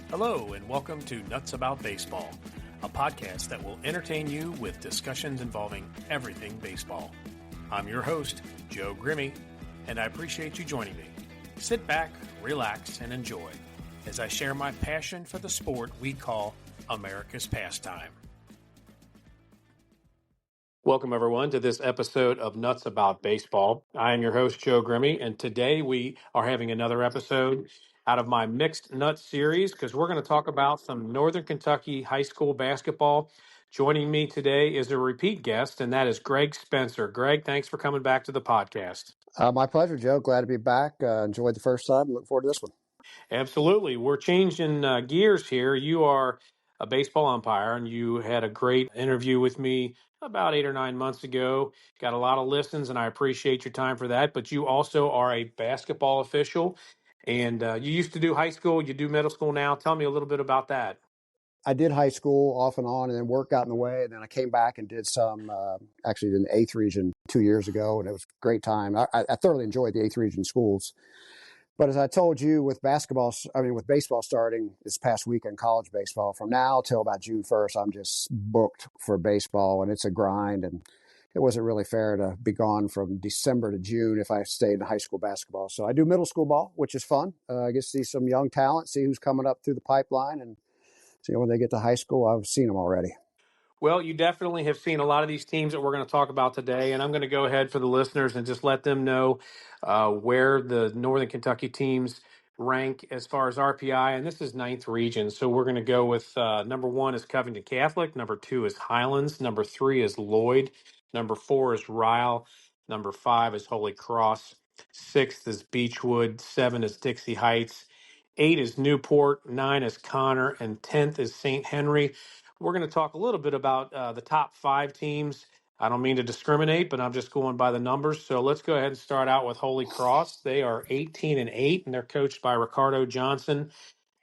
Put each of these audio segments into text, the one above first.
Hello, and welcome to Nuts About Baseball, a podcast that will entertain you with discussions involving everything baseball. I'm your host, Joe Grimme, and I appreciate you joining me. Sit back, relax, and enjoy as I share my passion for the sport we call America's pastime. Welcome, everyone, to this episode of Nuts About Baseball. I am your host, Joe Grimme, and today we are having another episode out of my Mixed Nuts series because we're going to talk about some Northern Kentucky high school basketball. Joining me today is a repeat guest, and that is Greg Spencer. Greg, thanks for coming back to the podcast. My pleasure, Joe. Glad to be back. Enjoyed the first time. Look forward to this one. Absolutely. We're changing gears here. You are a baseball umpire, and you had a great interview with me about 8 or 9 months ago. Got a lot of listens, and I appreciate your time for that. But you also are a basketball official, and you used to do high school. You do middle school now. Tell me a little bit about that. I did high school off and on, and then work got in the way. And then I came back and did some, actually in the 8th region 2 years ago, and it was a great time. I thoroughly enjoyed the 8th region schools. But as I told you, with baseball starting this past weekend, college baseball, from now till about June 1st, I'm just booked for baseball, and it's a grind. And it wasn't really fair to be gone from December to June if I stayed in high school basketball. So I do middle school ball, which is fun. I get to see some young talent, see who's coming up through the pipeline, and see when they get to high school. I've seen them already. Well, you definitely have seen a lot of these teams that we're going to talk about today, and I'm going to go ahead for the listeners and just let them know where the Northern Kentucky teams rank as far as RPI, and this is 9th region. So we're going to go with number 1 is Covington Catholic, number 2 is Highlands, number 3 is Lloyd, number 4 is Ryle, number 5 is Holy Cross, 6th is Beechwood, 7 is Dixie Heights, 8 is Newport, 9 is Connor, and 10th is St. Henry. We're going to talk a little bit about the top 5 teams. I don't mean to discriminate, but I'm just going by the numbers. So let's go ahead and start out with Holy Cross. They are 18-8, and they're coached by Ricardo Johnson.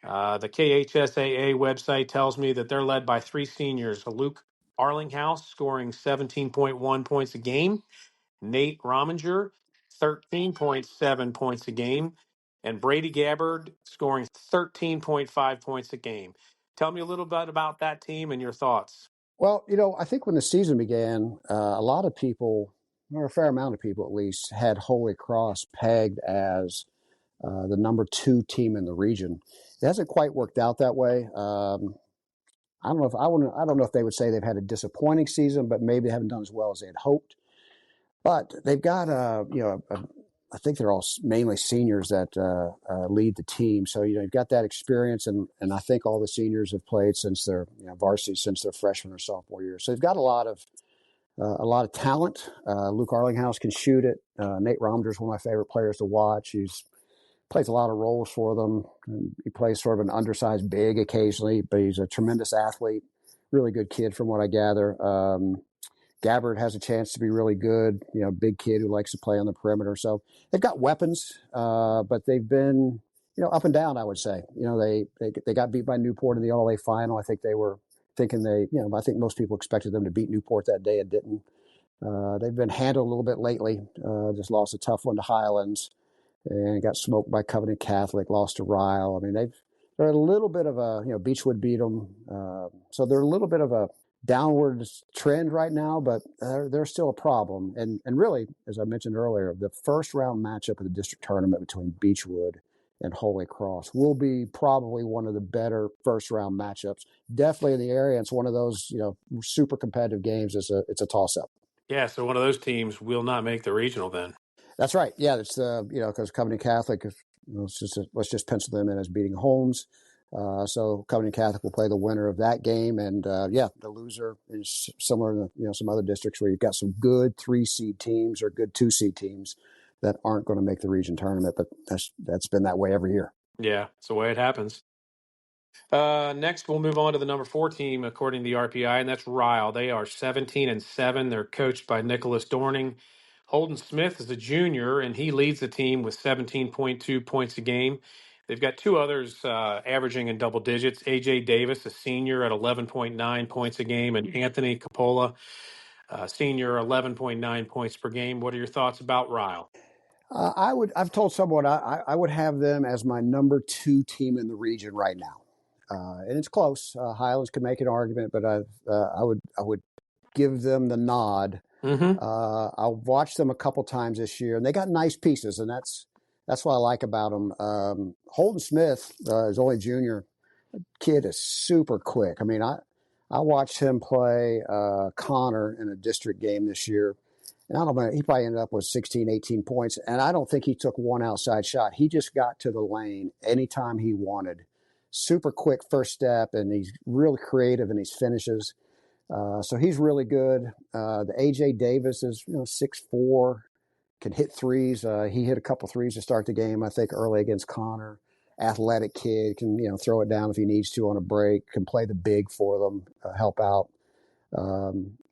The KHSAA website tells me that they're led by 3 seniors: Luke Arlinghouse scoring 17.1 points a game, Nate Rominger 13.7 points a game, and Brady Gabbard scoring 13.5 points a game. Tell me a little bit about that team and your thoughts. Well, I think when the season began, a lot of people, or a fair amount of people at least, had Holy Cross pegged as the number 2 team in the region. It hasn't quite worked out that way. I don't know if they would say they've had a disappointing season, but maybe they haven't done as well as they had hoped. But they've got I think they're all mainly seniors that lead the team. So you've got that experience, and I think all the seniors have played since their varsity, since their freshman or sophomore year. So they've got a lot of talent. Luke Arlinghouse can shoot it. Nate Rominger is one of my favorite players to watch. He's plays a lot of roles for them. He plays sort of an undersized big occasionally, but he's a tremendous athlete. Really good kid from what I gather. Gabbard has a chance to be really good, big kid who likes to play on the perimeter. So they've got weapons, but they've been, up and down, I would say. They got beat by Newport in the All-A final. I think they were thinking I think most people expected them to beat Newport that day and didn't. They've been handled a little bit lately. Just lost a tough one to Highlands and got smoked by Covington Catholic, lost to Ryle. I mean, they're a little bit of a, Beechwood beat them. So they're a little bit of a downward trend right now, but they're still a problem. And really, as I mentioned earlier, the first round matchup of the district tournament between Beechwood and Holy Cross will be probably one of the better first round matchups. Definitely in the area. It's one of those, super competitive games. It's a toss up. Yeah, so one of those teams will not make the regional then. That's right. Yeah, it's because Covington Catholic, let's just pencil them in as beating Holmes. So Covington Catholic will play the winner of that game, and the loser is similar to some other districts where you've got some good 3-seed teams or good 2-seed teams that aren't going to make the region tournament. But that's been that way every year. Yeah, it's the way it happens. Next, we'll move on to the number 4 team according to the RPI, and that's Ryle. They are 17-7. They're coached by Nicholas Dorning. Holden Smith is a junior, and he leads the team with 17.2 points a game. They've got 2 others averaging in double digits. A.J. Davis, a senior, at 11.9 points a game, and Anthony Capola, senior, 11.9 points per game. What are your thoughts about Ryle? I've told someone I would have them as my number 2 team in the region right now. and it's close. Highlands could make an argument, but I would give them the nod. Mm-hmm. I'll watch them a couple times this year, and they got nice pieces, and that's what I like about them. Holden Smith is only junior. Kid is super quick. I mean, I watched him play Connor in a district game this year. And I don't know, he probably ended up with 16, 18 points. And I don't think he took one outside shot. He just got to the lane anytime he wanted. Super quick first step, and he's really creative in his finishes. So he's really good. The AJ Davis is 6'4", can hit threes. He hit a couple threes to start the game, I think, early against Connor. Athletic kid, can throw it down if he needs to on a break. Can play the big for them, help out.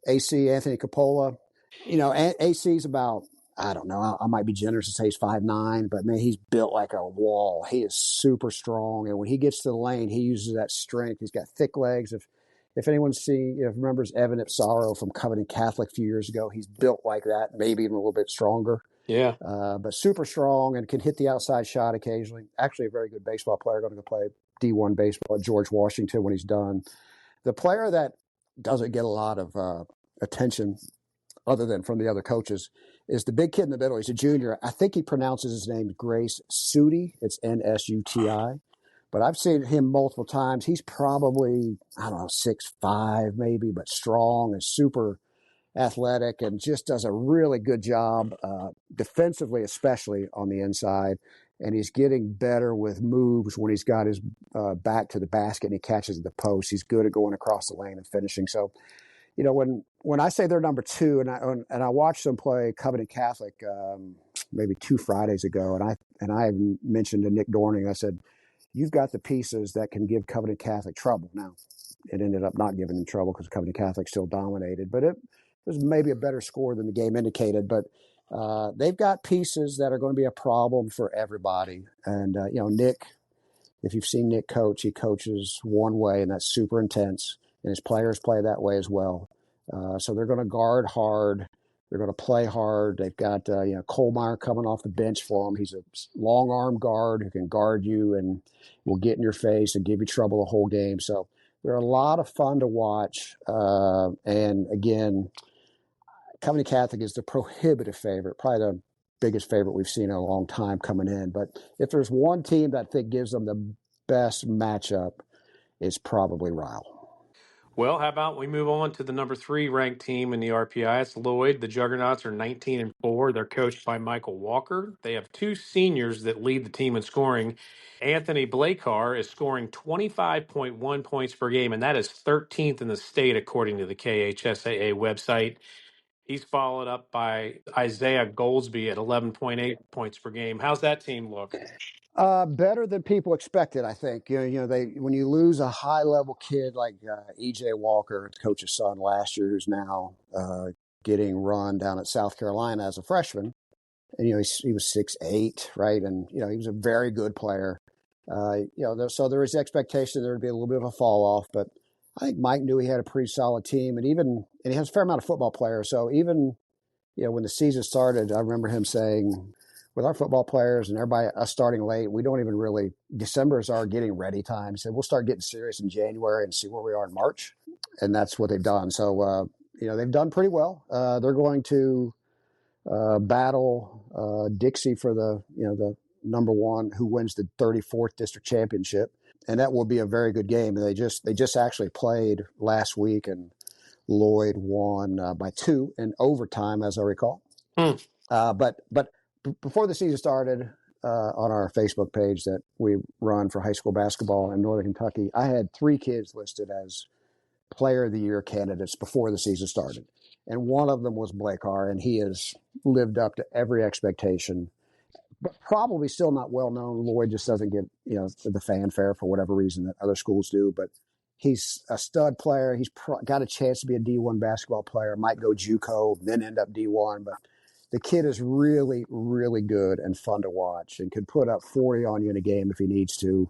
AC Anthony Capola, AC's about, I don't know, I might be generous to say he's 5'9", but man, he's built like a wall. He is super strong, and when he gets to the lane, he uses that strength. He's got thick legs. If anyone's remembers Evan Ipsaro from Covenant Catholic a few years ago, he's built like that, maybe even a little bit stronger. Yeah. But super strong and can hit the outside shot occasionally. Actually, a very good baseball player. Going to go play D1 baseball at George Washington when he's done. The player that doesn't get a lot of attention other than from the other coaches is the big kid in the middle. He's a junior. I think he pronounces his name Grace Suti. It's Nsuti. But I've seen him multiple times. He's probably, I don't know, 6'5" maybe, but strong and super athletic, and just does a really good job defensively, especially on the inside. And he's getting better with moves when he's got his back to the basket and he catches the post. He's good at going across the lane and finishing. So, when I say they're number two, and I watched them play Covenant Catholic maybe 2 Fridays ago, and I mentioned to Nick Dorning, I said, you've got the pieces that can give Covenant Catholic trouble. Now, it ended up not giving them trouble because Covenant Catholic still dominated, but it was maybe a better score than the game indicated. But they've got pieces that are going to be a problem for everybody. And, Nick, if you've seen Nick coach, he coaches one way, and that's super intense. And his players play that way as well. So they're going to guard hard. They're going to play hard. They've got Kohlmeyer coming off the bench for them. He's a long arm guard who can guard you and will get in your face and give you trouble the whole game. So they're a lot of fun to watch. And again, Covenant Catholic is the prohibitive favorite, probably the biggest favorite we've seen in a long time coming in. But if there's one team that I think gives them the best matchup, it's probably Ryle. Well, how about we move on to the number 3 ranked team in the RPI? It's Lloyd. The Juggernauts are 19-4. They're coached by Michael Walker. They have 2 seniors that lead the team in scoring. Anthony Blakar is scoring 25.1 points per game, and that is 13th in the state according to the KHSAA website. He's followed up by Isaiah Goldsby at 11.8 points per game. How's that team look? Better than people expected, I think. When you lose a high level kid like EJ Walker, coach's son last year, who's now getting run down at South Carolina as a freshman, and he was 6'8", right, and he was a very good player. So there was expectation there would be a little bit of a fall off, but I think Mike knew he had a pretty solid team, and he has a fair amount of football players. So even when the season started, I remember him saying, with our football players and everybody us starting late, we don't even really, December is our getting ready time. He said, we'll start getting serious in January and see where we are in March. And that's what they've done. So, they've done pretty well. They're going to battle Dixie for the number 1 who wins the 34th district championship. And that will be a very good game. They just actually played last week, and Lloyd won by 2 in overtime, as I recall. But before the season started, on our Facebook page that we run for high school basketball in Northern Kentucky, I had 3 kids listed as Player of the Year candidates before the season started. And one of them was Blakar, and he has lived up to every expectation, but probably still not well known. Lloyd just doesn't get, the fanfare for whatever reason that other schools do, but he's a stud player. He's got a chance to be a D1 basketball player, might go JUCO, then end up D1, but the kid is really, really good and fun to watch and could put up 40 on you in a game if he needs to.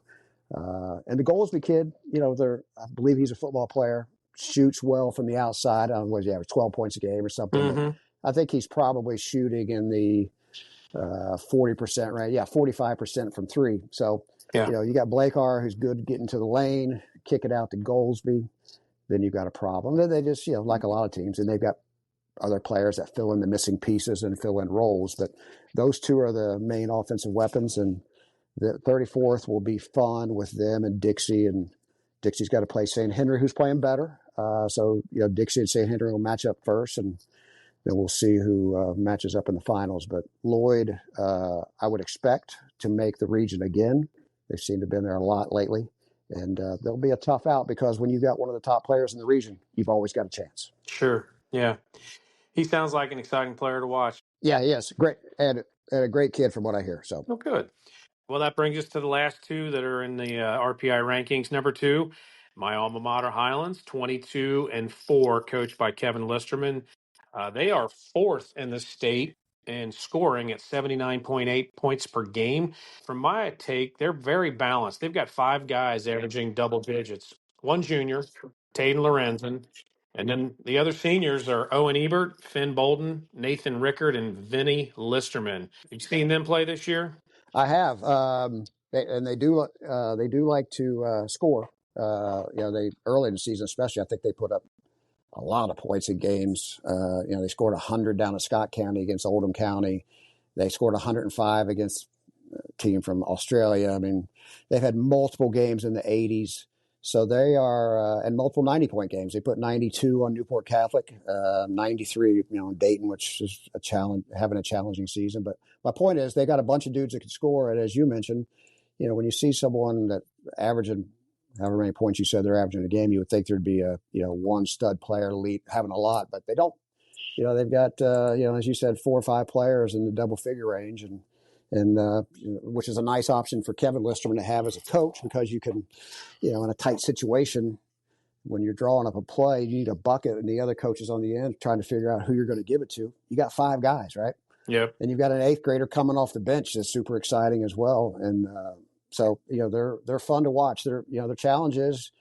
And the Goldsby kid, I believe he's a football player, shoots well from the outside. I don't know what he average, 12 points a game or something. Mm-hmm. But I think he's probably shooting in the 40% range. Yeah, 45% from 3. So Yeah. You got Blakar, who's good at getting to the lane, kick it out to Goldsby. Then you've got a problem. Then they just, like a lot of teams, and they've got other players that fill in the missing pieces and fill in roles. But those two are the main offensive weapons. And the 34th will be fun with them and Dixie. And Dixie's got to play St. Henry, who's playing better. So, Dixie and St. Henry will match up first, and then we'll see who matches up in the finals. But Lloyd, I would expect to make the region again. They seem to have been there a lot lately. And they'll be a tough out because when you've got one of the top players in the region, you've always got a chance. Sure. Yeah. He sounds like an exciting player to watch. Yeah, yes, great, and a great kid from what I hear. So, Oh, good. Well, that brings us to the last two that are in the RPI rankings. Number two, my alma mater, Highlands, 22-4, coached by Kevin Listerman. They are fourth in the state in scoring at 79.8 points per game. From my take, they're very balanced. They've got 5 guys averaging double digits. One junior, Taden Lorenzen. And then the other seniors are Owen Ebert, Finn Bolden, Nathan Rickard, and Vinny Listerman. You seen them play this year? I have, they do like to score. They early in the season, especially, I think they put up a lot of points in games. They scored 100 down at Scott County against Oldham County. They scored 105 against team from Australia. I mean, they've had multiple games in the 80s. So they are, and multiple 90-point games. They put 92 on Newport Catholic, 93, in Dayton, which is a challenge, having a challenging season. But my point is, they got a bunch of dudes that can score. And as you mentioned, when you see someone that averaging however many points you said they're averaging a game, you would think there'd be a, one stud player lead having a lot, but they don't. They've got, as you said, 4 or 5 players in the double figure range, and which is a nice option for Kevin Listerman to have as a coach, because you can, in a tight situation, when you're drawing up a play, you need a bucket, and the other coach is on the end trying to figure out who you're going to give it to. You got 5 guys, right? Yep. And you've got an 8th grader coming off the bench that's super exciting as well. And so, they're fun to watch. Their challenge is,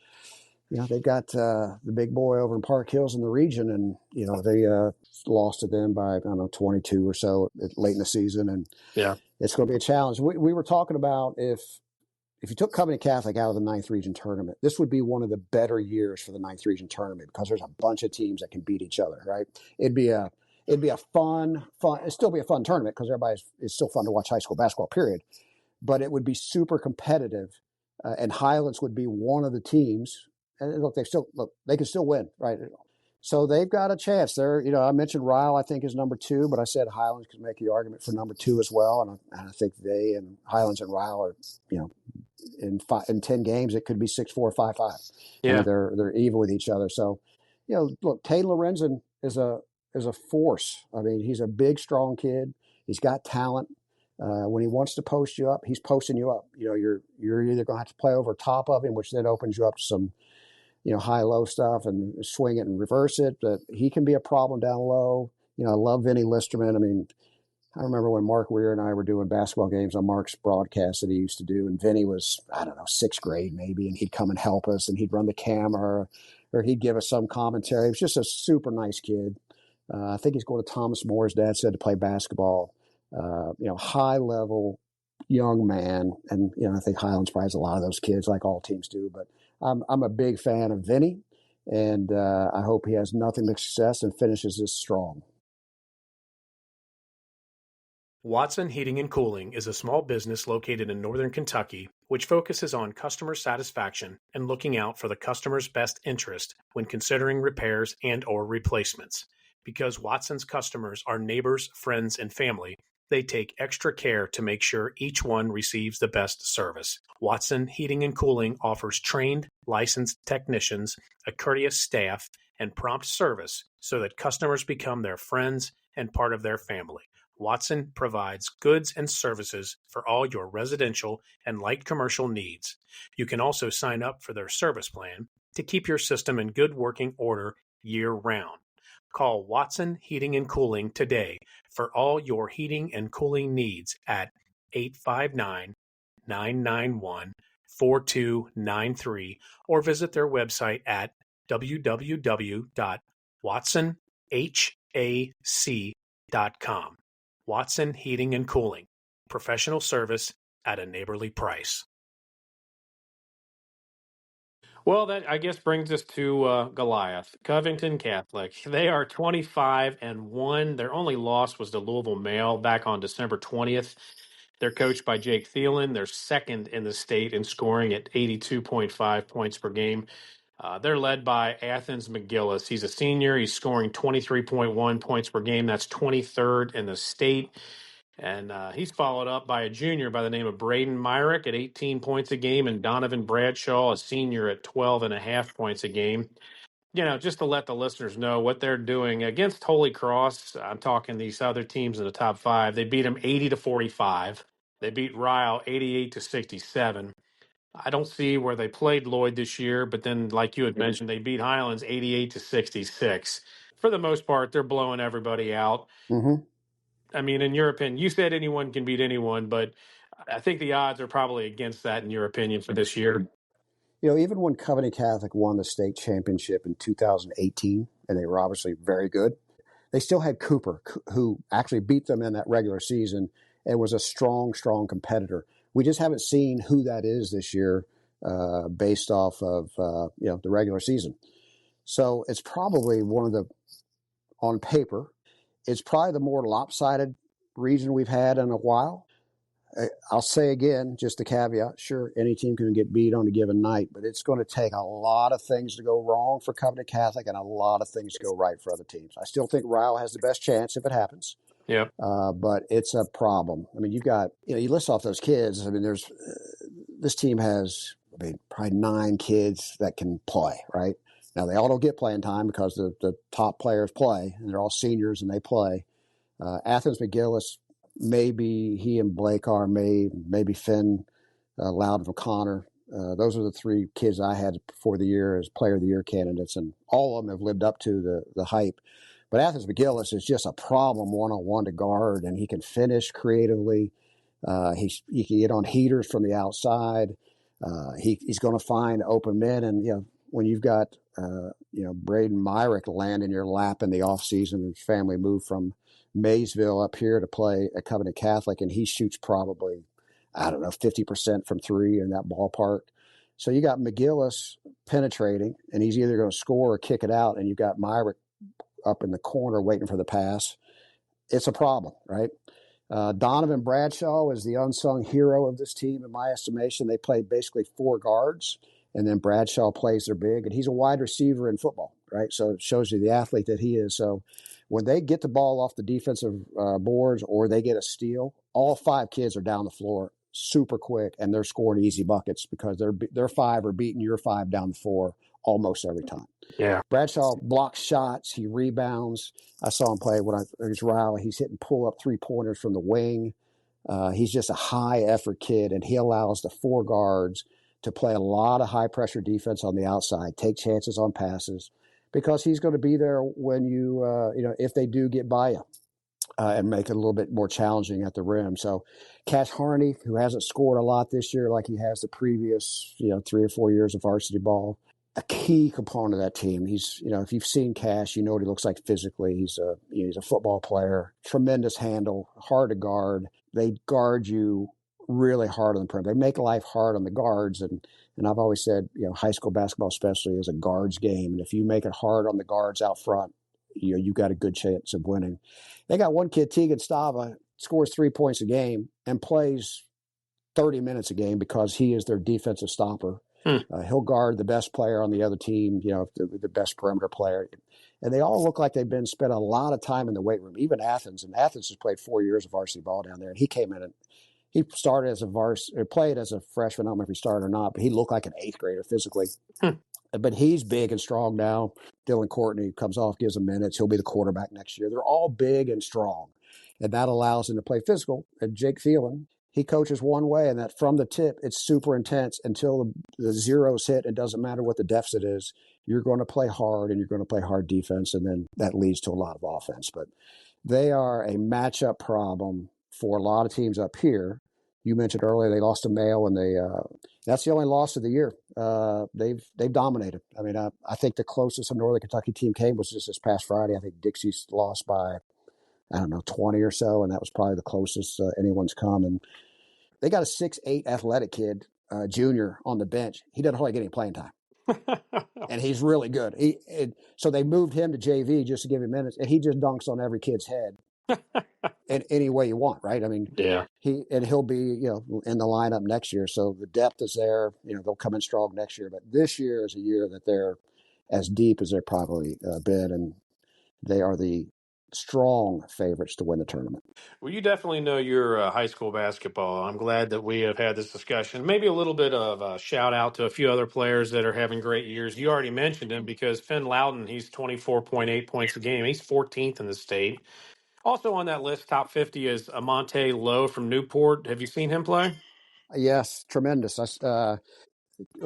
they've got the big boy over in Park Hills in the region, and they lost to them by 22 or so late in the season, and Yeah. it's going to be a challenge. We were talking about if you took Covenant Catholic out of the 9th region tournament, this would be one of the better years for the 9th region tournament, because there's a bunch of teams that can beat each other, right? It'd be a fun. It'd still be a fun tournament because it's still fun to watch high school basketball, period. But it would be super competitive, and Highlands would be one of the teams. And look, they can still win, right? So they've got a chance. I mentioned Ryle, I think, is number 2, but I said Highlands could make the argument for number 2 as well. And I think they and Highlands and Ryle are, in 10 games, it could be 6-4, 5-5. Yeah. I mean, they're even with each other. So, look, Taylor Lorenzen is a force. I mean, he's a big, strong kid. He's got talent. When he wants to post you up, he's posting you up. You're either going to have to play over top of him, which then opens you up to some, high-low stuff, and swing it and reverse it. But he can be a problem down low. I love Vinny Listerman. I mean, I remember when Mark Weir and I were doing basketball games on Mark's broadcast that he used to do, and Vinny was, 6th grade maybe, and he'd come and help us, and he'd run the camera, or he'd give us some commentary. He was just a super nice kid. I think he's going to Thomas More, his dad said, to play basketball. High-level young man, and I think Highlands probably has a lot of those kids, like all teams do. But I'm a big fan of Vinny, and I hope he has nothing but success and finishes this strong. Watson Heating and Cooling is a small business located in northern Kentucky, which focuses on customer satisfaction and looking out for the customer's best interest when considering repairs and/or replacements. Because Watson's customers are neighbors, friends, and family, they take extra care to make sure each one receives the best service. Watson Heating and Cooling offers trained, licensed technicians, a courteous staff, and prompt service so that customers become their friends and part of their family. Watson provides goods and services for all your residential and light commercial needs. You can also sign up for their service plan to keep your system in good working order year-round. Call Watson Heating and Cooling today for all your heating and cooling needs at 859-991-4293 or visit their website at www.watsonhac.com. Watson Heating and Cooling, professional service at a neighborly price. Well, that I guess brings us to Goliath, Covington Catholic. They are 25-1. Their only loss was to Louisville Male back on December 20th. They're coached by Jake Thielen. They're second in the state in scoring at 82.5 points per game. They're led by Athens McGillis. He's a senior. He's scoring 23.1 points per game. That's 23rd in the state. And he's followed up by a junior by the name of Braden Myrick at 18 points a game, and Donovan Bradshaw, a senior, at 12.5 points a game. Just to let the listeners know what they're doing against Holy Cross. I'm talking these other teams in the top five. They beat them 80-45. They beat Ryle 88-67. I don't see where they played Lloyd this year, but then, like you had mentioned, they beat Highlands 88-66. For the most part, they're blowing everybody out. Mm-hmm. I mean, in your opinion, you said anyone can beat anyone, but I think the odds are probably against that, in your opinion, for this year. Even when Covington Catholic won the state championship in 2018, and they were obviously very good, they still had Cooper, who actually beat them in that regular season and was a strong, strong competitor. We just haven't seen who that is this year based off of the regular season. So it's probably on paper, it's probably the more lopsided region we've had in a while. I'll say again, just a caveat, sure, any team can get beat on a given night, but it's going to take a lot of things to go wrong for Covenant Catholic and a lot of things to go right for other teams. I still think Ryle has the best chance if it happens. Yeah. But it's a problem. I mean, you've got, you list off those kids. I mean, this team has, probably 9 kids that can play, right? Now, they all don't get playing time because the top players play, and they're all seniors and they play. Athens McGillis, maybe he and Blake are, maybe Finn Loudon O'Connor. Those are the 3 kids I had before the year as player of the year candidates, and all of them have lived up to the hype. But Athens McGillis is just a problem one-on-one to guard, and he can finish creatively. He can get on heaters from the outside. He's going to find open men, and when you've got Braden Myrick land in your lap in the offseason, his family moved from Maysville up here to play at Covenant Catholic, and he shoots probably, 50% from 3 in that ballpark. So you got McGillis penetrating, and he's either going to score or kick it out, and you've got Myrick up in the corner waiting for the pass. It's a problem, right? Donovan Bradshaw is the unsung hero of this team, in my estimation. They play basically 4 guards, and then Bradshaw plays their big, and he's a wide receiver in football, right? So it shows you the athlete that he is. So when they get the ball off the defensive boards or they get a steal, all 5 kids are down the floor super quick, and they're scoring easy buckets because their 5 are beating your 5 down the floor almost every time. Yeah. Bradshaw blocks shots. He rebounds. I saw him play when I was Riley. He's hitting pull-up 3-pointers from the wing. He's just a high-effort kid, and he allows the 4 guards to play a lot of high-pressure defense on the outside, take chances on passes, because he's going to be there when if they do get by you, and make it a little bit more challenging at the rim. So Cash Harney, who hasn't scored a lot this year like he has the previous 3 or 4 years of varsity ball, a key component of that team. He's, if you've seen Cash, you know what he looks like physically. He's a football player, tremendous handle, hard to guard. They guard you really hard on the perimeter. They make life hard on the guards, and I've always said, high school basketball especially is a guards game, and if you make it hard on the guards out front, you got a good chance of winning. They got one kid, Tegan Stava, scores 3 points a game and plays 30 minutes a game because he is their defensive stopper. He'll guard the best player on the other team, the best perimeter player. And they all look like they've spent a lot of time in the weight room, even Athens. And Athens has played 4 years of varsity ball down there. And he came in and he started as played as a freshman. I don't know if he started or not, but he looked like an 8th grader physically. But he's big and strong now. Dylan Courtney comes off, gives him minutes. He'll be the quarterback next year. They're all big and strong, and that allows him to play physical. And Jake Thielen, he coaches one way, and that from the tip, it's super intense until the zeros hit. It doesn't matter what the deficit is. You're going to play hard, and you're going to play hard defense, and then that leads to a lot of offense. But they are a matchup problem for a lot of teams up here. You mentioned earlier they lost to Mayo, and that's the only loss of the year. They've dominated. I mean, I think the closest a Northern Kentucky team came was just this past Friday. I think Dixie's lost by 20 or so, and that was probably the closest anyone's come. And they got a 6'8" athletic kid, junior, on the bench. He doesn't hardly get any playing time. and he's really good. So they moved him to JV just to give him minutes, and he just dunks on every kid's head in any way you want, right? I mean, Yeah. he'll be in the lineup next year, so the depth is there. They'll come in strong next year, but this year is a year that they're as deep as they've probably been, and they are the strong favorites to win the tournament. Well, you definitely know your high school basketball. I'm glad that we have had this discussion. Maybe a little bit of a shout out to a few other players that are having great years. You already mentioned him because Finn Loudon, he's 24.8 points a game. He's 14th in the state. Also on that list, top 50 is Amante Lowe from Newport. Have you seen him play? Yes, tremendous.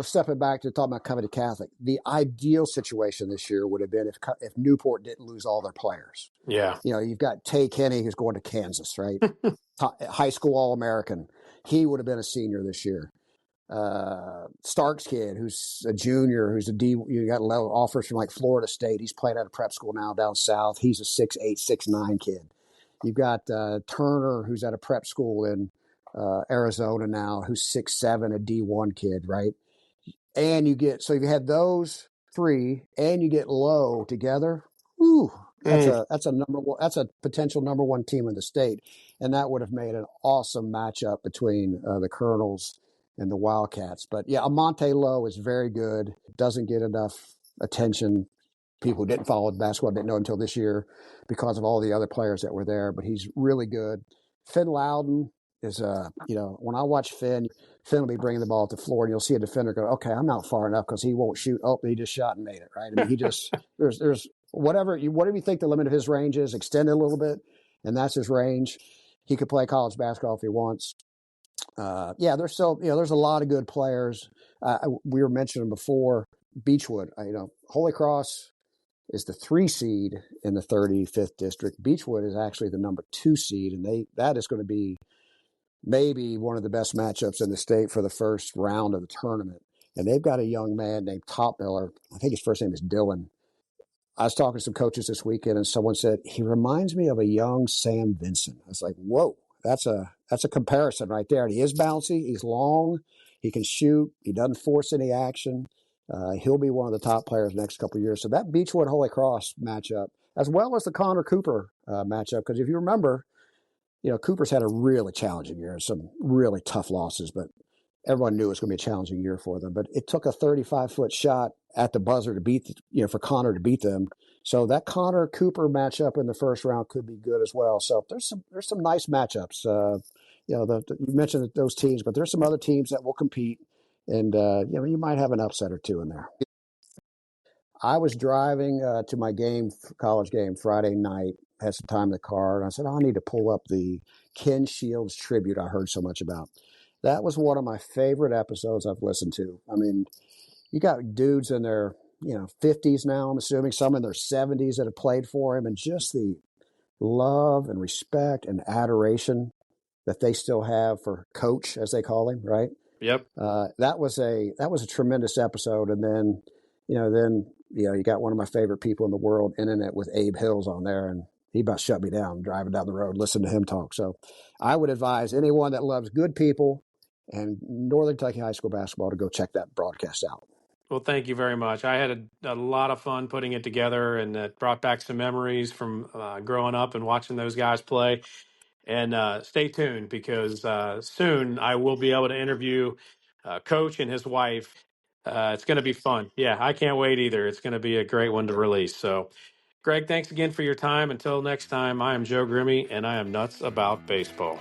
Stepping back to talking about Covington Catholic, the ideal situation this year would have been if Newport didn't lose all their players. Yeah. You've got Tay Kenny who's going to Kansas, right? High school All-American. He would have been a senior this year. Stark's kid, who's a junior, who's a D. You got offers from like Florida State. He's playing at a prep school now down south. He's a 6'8", 6'9" kid. You've got Turner, who's at a prep school in Arizona now, who's 6'7", a D1 kid, right? And if you had those three, and you get Low together, whew, that's a number one. That's a potential number one team in the state, and that would have made an awesome matchup between the Colonels and the Wildcats. But yeah, Amante Lowe is very good. Doesn't get enough attention. People who didn't follow basketball didn't know him until this year because of all the other players that were there. But he's really good. Finn Loudon is when I watch Finn will be bringing the ball to the floor, and you'll see a defender go, "Okay, I'm not far enough," because he won't shoot. Oh, he just shot and made it, right? I mean, he just there's whatever you think the limit of his range is, extend it a little bit, and that's his range. He could play college basketball if he wants. There's still there's a lot of good players. We were mentioning before Beechwood. Holy Cross is the 3 seed in the 35th district. Beechwood is actually the number 2 seed, and that is going to be maybe one of the best matchups in the state for the first round of the tournament. And they've got a young man named Topmiller. I think his first name is Dylan. I was talking to some coaches this weekend, and someone said he reminds me of a young Sam Vincent. I was like, whoa, that's a comparison right there. And he is bouncy. He's long. He can shoot. He doesn't force any action. He'll be one of the top players next couple of years. So that Beechwood Holy Cross matchup, as well as the Connor Cooper matchup, because if you remember, Cooper's had a really challenging year, some really tough losses, but everyone knew it was going to be a challenging year for them. But it took a 35-foot shot at the buzzer to beat, for Connor to beat them. So that Connor Cooper matchup in the first round could be good as well. So there's some nice matchups. You mentioned those teams, but there's some other teams that will compete, and you might have an upset or two in there. I was driving to my college game Friday night, had some time in the car, and I said, I need to pull up the Ken Shields tribute I heard so much about. That was one of my favorite episodes I've listened to. I mean, you got dudes in their 50s now, I'm assuming, some in their 70s that have played for him, and just the love and respect and adoration that they still have for Coach, as they call him, right? Yep. That was a tremendous episode. And then, you got one of my favorite people in the world, internet, with Abe Hills on there, and he about shut me down driving down the road, listening to him talk. So I would advise anyone that loves good people and Northern Kentucky high school basketball to go check that broadcast out. Well, thank you very much. I had a lot of fun putting it together, and it brought back some memories from growing up and watching those guys play. And stay tuned, because soon I will be able to interview Coach and his wife. It's going to be fun. Yeah, I can't wait either. It's going to be a great one to release. So, Greg, thanks again for your time. Until next time, I am Joe Grimme, and I am nuts about baseball.